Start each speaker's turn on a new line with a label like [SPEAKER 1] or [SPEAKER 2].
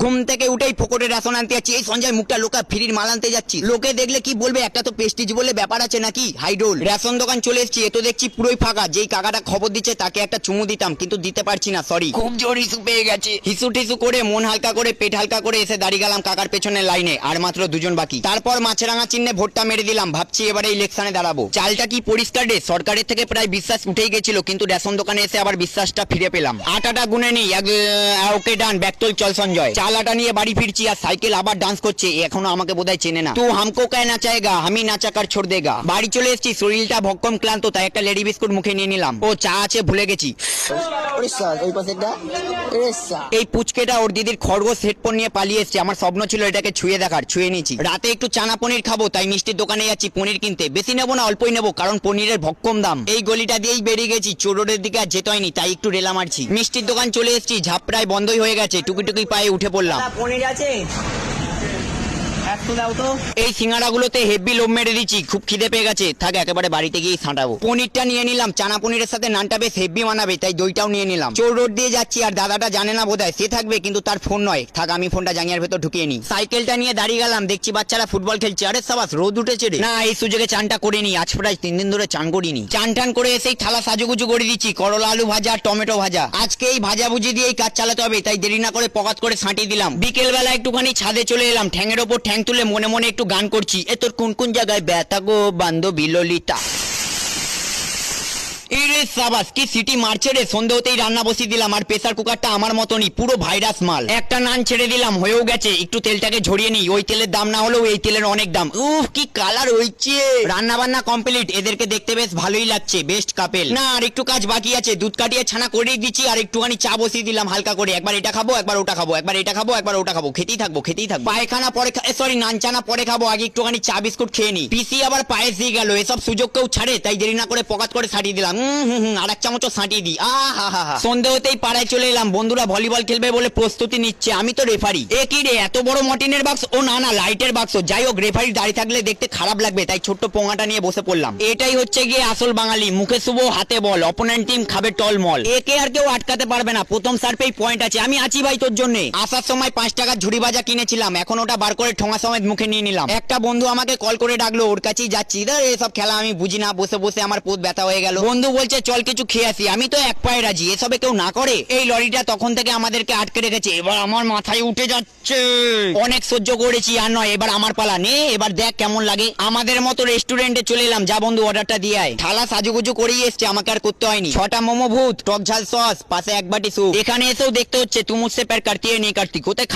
[SPEAKER 1] ঘুম থেকে উঠেই ফোকটে রেশন আনতে যাচ্ছি, এই সঞ্জয় মুখটা লোকা ফ্রির মাল আনতে যাচ্ছি, লোকে দেখলে কি বলবে, একটা তো প্রেস্টিজ বলে ব্যাপার আছে নাকি। হাইডোল রেশন দোকান চলে এসেছি, এ তো দেখছি পুরোই ফাঁকা। যেই কাকাটা খবর দিচ্ছে তাকে একটা চুমু দিতাম, কিন্তু দিতে পারছি না, সরি। খুব জোর হিসু পেয়ে গেছে, হিসু টিসু করে মন হালকা করে পেট হালকা করে এসে দাঁড়িয়ে গেলাম কাকার পেছনে লাইনে, আর মাত্র দুজন বাকি। তারপর মাছরাঙা চিহ্নে ভোটটা মেরে দিলাম, ভাবছি এবারে ইলেকশনে দাঁড়াবো। চালটা কি পরিষ্কার রে, সরকারের থেকে প্রায় বিশ্বাস উঠেই গেছিল, কিন্তু রেশন দোকানে এসে আবার বিশ্বাসটা ফিরে পেলাম। আটাটা গুনে নেই, ওকে ডান, ব্যাকতল চল সঞ্জয়। চাল আটা নিয়ে বাড়ি ফিরছি, আর সাইকেল আবার ডান্স করছে, এখনো আমাকে বোধহয় চেনে না। তো হামকো কে নাচায়েগা, আমি নাচাকার ছোড় দেগা। বাড়ি চলে এসেছি, শরীরটা ভক্কম ক্লান্ত, তাই একটা লেডি বিস্কুট মুখে নিয়ে নিলাম। ও চা আছে ভুলে গেছি। এই পুচকেটা ওর দিদির খরগোশ হেডফোন নিয়ে পালিয়ে এসছে, আমার স্বপ্ন ছিল এটাকে ছুঁয়ে দেখার, ছুঁয়ে নিয়েছি। রাতে একটু চানা পনির খাবো, তাই মিষ্টির দোকানে যাচ্ছি পনির কিনতে। বেশি নেবো না, অল্পই নেবো, কারণ পনিরের ভক্কম দাম। এই গলিটা দিয়েই বেরিয়ে গেছি, চোরোডের দিকে আর যেতে হয়নি, তাই একটু রেলা মারছি। মিষ্টির দোকান চলে এসেছি, ঝাপ প্রায় বন্ধই হয়ে গেছে, টুকি টুকি পায়ে উঠে পড়লাম।
[SPEAKER 2] পনির আছে একটু দাও তো।
[SPEAKER 1] এই সিঙ্গাড়াগুলোতে হেভি লোভ মেরে দিচ্ছি, খুব খিদে পেয়ে গেছে, থাক একেবারে বাড়িতে গিয়ে ছাঁটাবো। পনিরটা নিয়ে নিলাম, চানা পনিরের সাথে নানটা বেশ হেভি মানাবে, তাই দইটাও নিয়ে নিলাম। চোর রোড দিয়ে যাচ্ছি, আর দাদাটা জানে না বোধহয়, সে থাকবে কিন্তু তার ফোন নয়, থাক আমি ফোনটা জাঙ্গিয়ার ভেতর ঢুকিয়ে নিই। সাইকেলটা নিয়ে দাঁড়িয়ে গেলাম, দেখছি বাচ্চারা ফুটবল খেলছে, আরে সাবাস রোদ উঠেছে রে। না এই সুযোগে চানটা করে নি, আজ প্রায় 3 দিন ধরে চান করিনি। চান টান করে এসেই থালা সাজুগুজু করে দিচ্ছি, করলা আলু ভাজা আর টমেটো ভাজা। আজকে এই ভাজাভুজি দিয়েই কাজ চালাতে হবে, তাই দেরি না করে পকাত করে ছাঁটিয়ে দিলাম। বিকেল বেলা একটুখানি ছাদে চলে এলাম, ঠ্যাঙের ওপর ঠ্যাং তুলে মনে মনে একটু গান করছি, এ তোর কোন কোন জায়গায় ব্যথা গো বান্ধবী ললিতা। সাবাস কি সিটি মারছে রে, সন্ধে হতেই রান্না বসিয়ে দিলাম, আর প্রেসার কুকারটা আমার মতনই পুরো ভাইরাস মাল। একটা নান ছেড়ে দিলাম, হয়েও গেছে, একটু তেলটাকে ঝরিয়ে নিই, ওই তেলের দাম না হলেও এই তেলের অনেক দাম। উফ কি কালার হয়েছে। রান্না বান্না কমপ্লিট, এদেরকে দেখতে বেশ ভালোই লাগছে, বেস্ট কাপেল। না আর একটু কাজ বাকি আছে, দুধ কাটিয়ে ছানা করে দিচ্ছি, আর একটুখানি চা বসিয়ে দিলাম হালকা করে। একবার এটা খাবো, একবার ওটা খাবো, একবার এটা খাবো, একবার ওটা খাবো, খেতেই থাকবো খেতেই থাকবো। পায়খানা পরে সরি নান চানা পরে খাবো, আগে একটুখানি চা বিস্কুট খেয়ে নি। পিসি আবার পায়েস দিয়ে গেল, এসব সুযোগ কেউ ছাড়ে, তাই দেরি না করে পকাত করে ছাড়িয়ে দিলাম। আর এক চামচও ছাঁটিয়ে দিই। সন্ধে হতেই পাড়ায় চলে এলাম, বন্ধুরা ভলিবল খেলবে বলে প্রস্তুতি নিচ্ছে, আমি তো রেফারি। এ কি রে, এত বড় মটিনের বাক্স? ও না না, লাইটের বাক্স। যাই হোক, রেফারি দাঁড়িয়ে থাকলে দেখতে খারাপ লাগবে, তাই ছোট্ট পোঙাটা নিয়ে বসে পড়লাম। এটাই হচ্ছে গিয়ে আসল বাঙালি, মুখে শুভ হাতে বল, অপোনেন্ট টিম খাবে টলমল। একে আর কেউ আটকাতে পারবে না, প্রথম সার্ভেই পয়েন্ট আছে, আমি আছি ভাই তোর জন্য। আসার সময় 5 টাকার ঝুড়ি ভাজা কিনেছিলাম, এখন ওটা বার করে ঠোঙা সমেত মুখে নিয়ে নিলাম। একটা বন্ধু আমাকে কল করে ডাকলো, ওর কাছেই যাচ্ছি। এসব খেলা আমি বুঝি না, বসে বসে আমার পোত ব্যথা হয়ে গেল। বন্ধু বলছে চল কিছু খেয়ে আসি, আমি তো এক পায়ে রাজি, এসবে কেউ না করে। এই লরিটা তখন থেকে আমাদেরকে আটকে রেখেছে, এবার আমার মাথায় উঠে যাচ্ছে। অনেক সহ্য করেছি, আর নয়, এবার আমার পালা, নে এবার দেখ কেমন লাগে। আমাদের মতো রেস্টুরেন্টে চলে এলাম, যা বন্ধু অর্ডারটা দিয়ে আয়। থালা সাজুগুজু করেই এসছে, আমাকে আর করতে হয়নি। 6টা মোমো ভূত, টক ঝাল সস, পাশে এক বাটি স্যুপ। এখানে এসেও দেখতে হচ্ছে তু মুঝসে প্যার করতি है नहीं करती, কোথায়